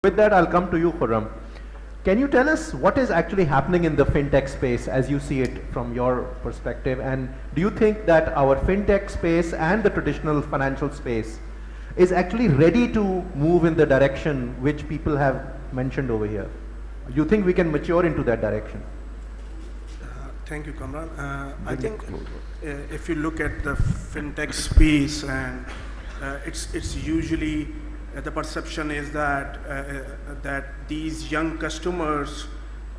with that, I'll come to you, Khurram. Can you tell us what is actually happening in the fintech space as you see it from your perspective? And do you think that our fintech space and the traditional financial space is actually ready to move in the direction which people have mentioned over here? Do you think we can mature into that direction? Thank you, Kamran. I think if you look at the fintech space, and it's usually the perception is that that these young customers,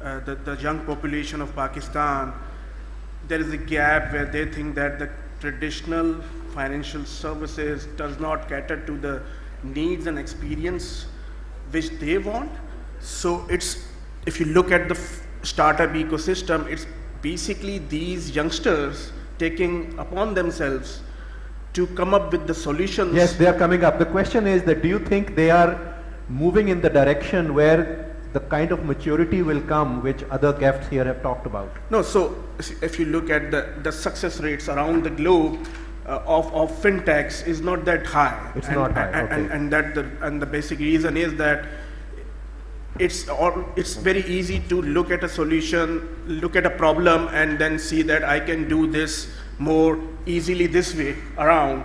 the young population of Pakistan, there is a gap where they think that the traditional financial services does not cater to the needs and experience which they want. So if you look at the startup ecosystem, it's basically these youngsters taking upon themselves to come up with the solutions. Yes, they are coming up. The question is that do you think they are moving in the direction where the kind of maturity will come which other guests here have talked about? No, so if you look at the success rates around the globe of fintechs is not that high. It's not high, okay. And the basic reason is that it's very easy to look at a solution, look at a problem, and then see that I can do this more easily this way around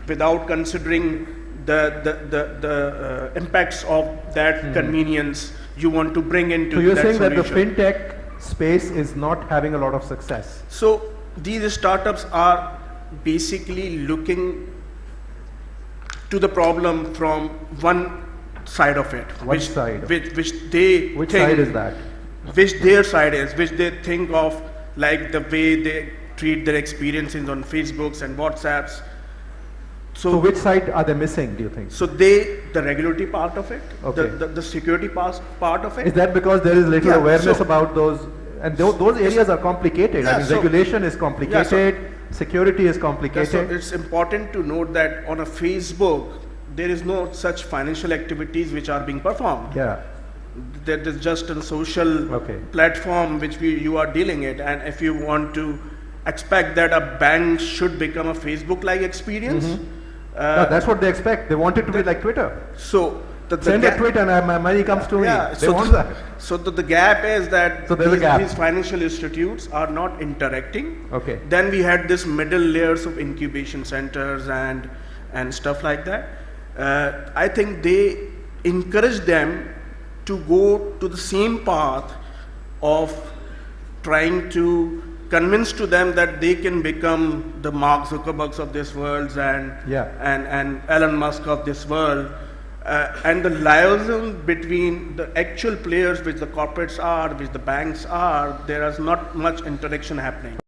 without considering the impacts of that convenience you want to bring into that solution. So you're saying that the fintech space is not having a lot of success? So these startups are basically looking to the problem from one side of it. Which side? Which they Which think, side is that? Which their side is, which they think of like the way they treat their experiences on Facebooks and WhatsApps. So which side are they missing, do you think? So the regulatory part of it, okay. the security part of it. Is that because there is little awareness about those, and those areas are complicated? Yeah, I mean, regulation is complicated, security is complicated. So it's important to note that on a Facebook, there is no such financial activities which are being performed. Yeah. That is just a social platform which you are dealing it, and if you want to expect that a bank should become a Facebook-like experience. No, that's what they expect. They want it to be like Twitter. So send a tweet and my money comes to me. They want that. So the gap is that these financial institutes are not interacting. Okay. Then we had this middle layers of incubation centers and stuff like that. I think they encourage them to go to the same path of trying to convince to them that they can become the Mark Zuckerbergs of this world and Elon Musk of this world. And the liaison between the actual players, which the corporates are, which the banks are, there is not much interaction happening.